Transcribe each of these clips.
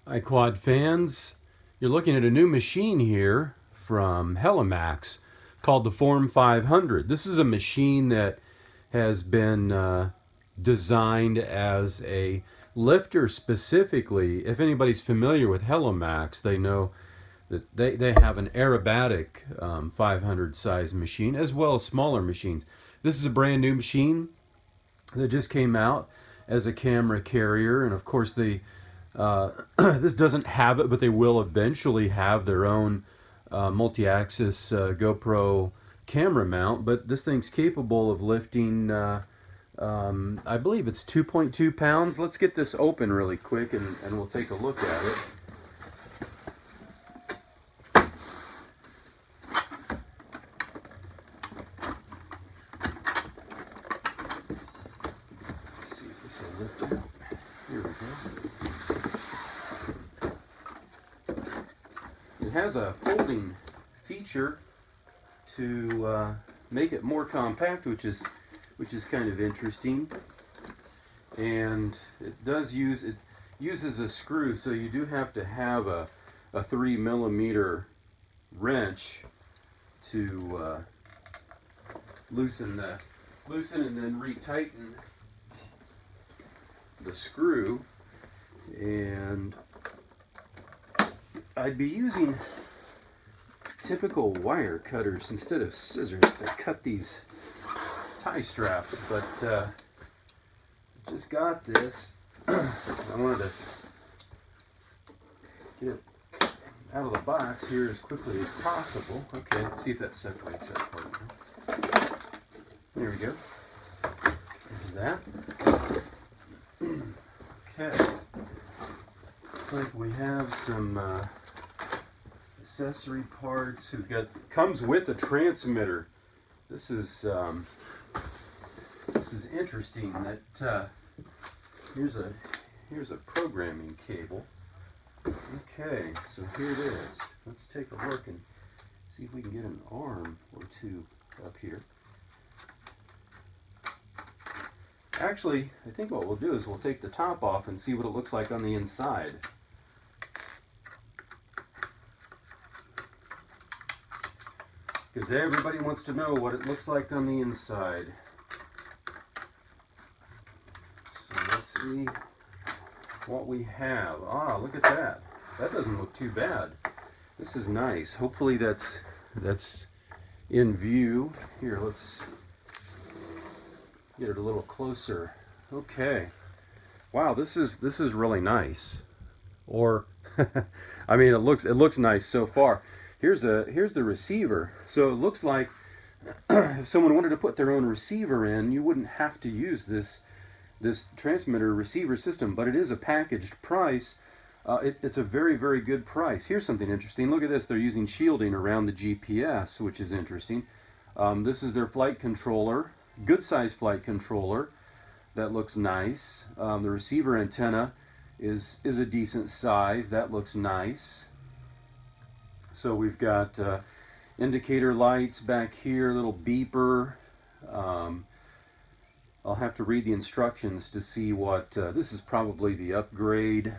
Hi Quad fans, you're looking at a new machine here from HeliMax called the Form500. This is a machine that has been designed as a lifter specifically. If anybody's familiar with HeliMax, they know that they have an aerobatic 500 size machine as well as smaller machines. This is a brand new machine that just came out as a camera carrier, and of course this doesn't have it, but they will eventually have their own multi-axis GoPro camera mount. But this thing's capable of lifting, I believe it's 2.2 pounds. Let's get this open really quick and we'll take a look at it. Let's see if this will lift it up. Here we go. It has a folding feature to make it more compact, which is kind of interesting. And it uses a screw, so you do have to have a 3mm wrench to loosen and then retighten the screw. And I'd be using typical wire cutters instead of scissors to cut these tie straps, but just got this. I wanted to get it out of the box here as quickly as possible. Okay, let's see if that separates that part. There we go. There's that. Okay. Looks like we have some accessory parts. Comes with a transmitter. This is interesting. That here's a programming cable. Okay, so here it is. Let's take a look and see if we can get an arm or two up here. Actually, I think what we'll do is we'll take the top off and see what it looks like on the inside. Because everybody wants to know what it looks like on the inside. So let's see what we have. Ah, look at that. That doesn't look too bad. This is nice. Hopefully that's in view. Here, let's get it a little closer. Okay. Wow, this is really nice. Or I mean, it looks nice so far. Here's the receiver. So it looks like if someone wanted to put their own receiver in, you wouldn't have to use this transmitter receiver system, but it is a packaged price. It's a very, very good price. Here's something interesting. Look at this. They're using shielding around the GPS, which is interesting. This is their flight controller, good size flight controller. That looks nice. The receiver antenna is a decent size. That looks nice. So we've got indicator lights back here, little beeper. I'll have to read the instructions to see what, this is probably the upgrade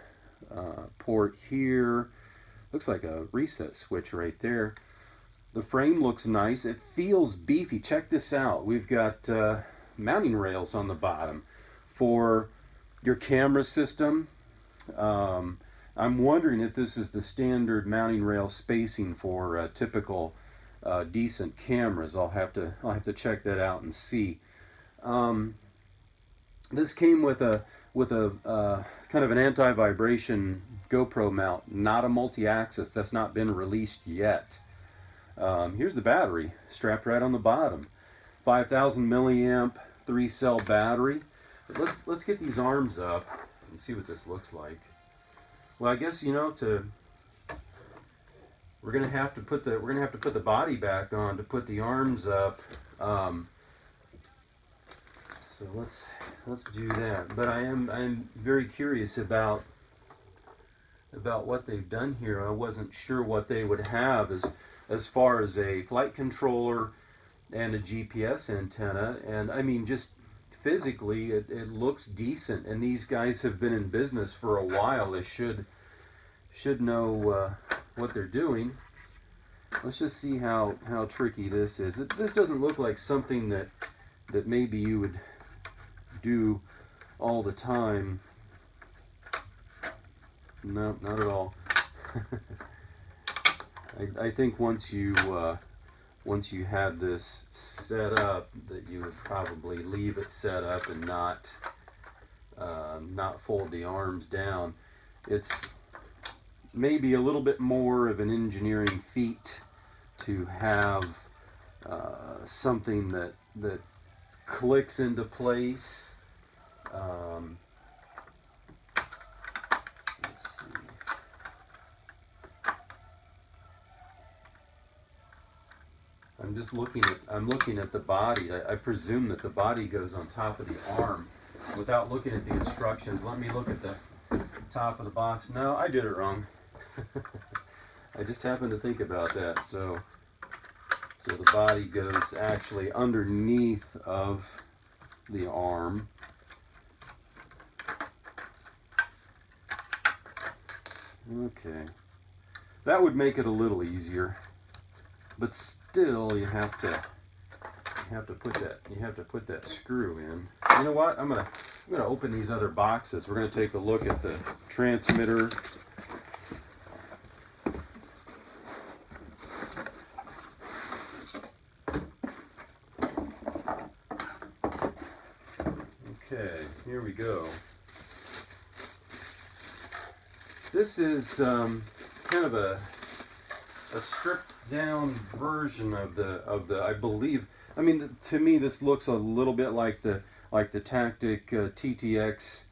port here. Looks like a reset switch right there. The frame looks nice. It feels beefy. Check this out. We've got mounting rails on the bottom for your camera system. I'm wondering if this is the standard mounting rail spacing for typical decent cameras. I'll have to check that out and see. This came with a kind of an anti-vibration GoPro mount, not a multi-axis. That's not been released yet. Here's the battery strapped right on the bottom. 5,000 milliamp 3-cell battery. But let's get these arms up and see what this looks like. Well, I guess, you know, we're gonna have to put the body back on to put the arms up. So let's do that. But I'm very curious about what they've done here. I wasn't sure what they would have as far as a flight controller and a GPS antenna. And I mean, just physically, it looks decent. And these guys have been in business for a while. They should should know what they're doing. Let's just see how tricky this is. This doesn't look like something that maybe you would do all the time. No, not at all. I think once you had this set up, that you would probably leave it set up and not fold the arms down. It's maybe a little bit more of an engineering feat to have something that clicks into place. Let's see. I'm looking at the body. I presume that the body goes on top of the arm. Without looking at the instructions, let me look at the top of the box. No, I did it wrong. I just happened to think about that. So the body goes actually underneath of the arm. Okay, that would make it a little easier, but still you have to put that screw in. You know what? I'm gonna open these other boxes. We're gonna take a look at the transmitter. Okay, here we go. This is kind of a stripped down version of the I believe. I mean, to me, this looks a little bit like the Tactic TTX.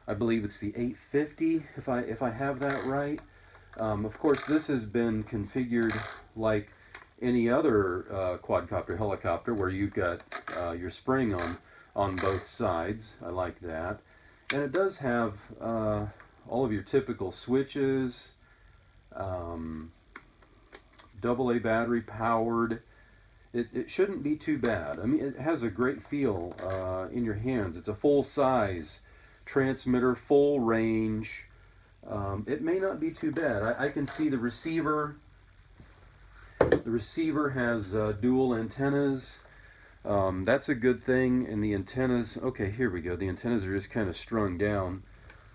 I believe it's the 850, if I have that right. Of course, this has been configured like any other quadcopter helicopter, where you've got your spring on both sides. I like that, and it does have all of your typical switches. AA battery powered. It shouldn't be too bad. I mean, it has a great feel in your hands. It's a full-size transmitter, full range. It may not be too bad. I can see the receiver. The receiver has dual antennas. That's a good thing. And the antennas, okay, here we go. The antennas are just kind of strung down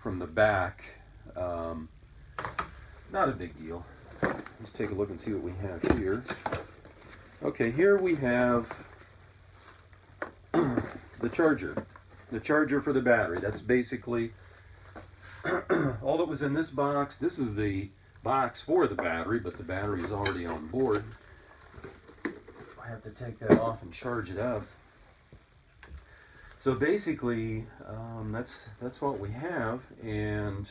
from the back. Not a big deal. Let's take a look and see what we have here. Okay, here we have the charger for the battery. That's basically all that was in this box. This is the box for the battery, but the battery is already on board. I have to take that off and charge it up. So basically, that's what we have, and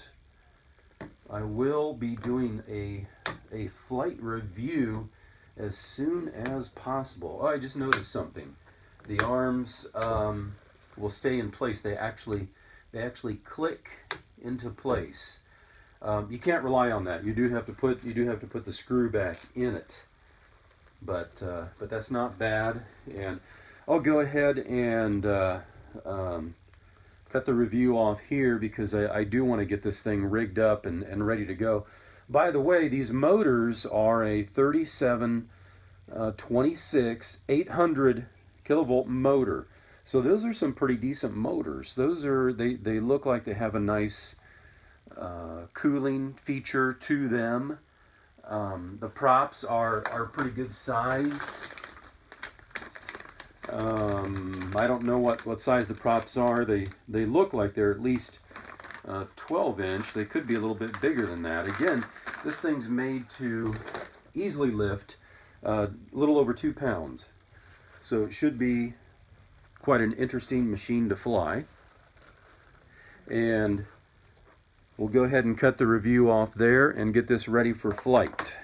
I will be doing a flight review as soon as possible. Oh, I just noticed something. The arms will stay in place. They actually click into place. You can't rely on that. You do have to put the screw back in it. But that's not bad. And I'll go ahead and cut the review off here, because I do want to get this thing rigged up and ready to go. By the way, these motors are a 3726 800 kilovolt motor. So those are some pretty decent motors. Those are, they look like they have a nice cooling feature to them. The props are pretty good size. I don't know what size the props are. They look like they're at least 12-inch. They could be a little bit bigger than that. Again, this thing's made to easily lift a little over 2 pounds. So it should be quite an interesting machine to fly. And we'll go ahead and cut the review off there and get this ready for flight.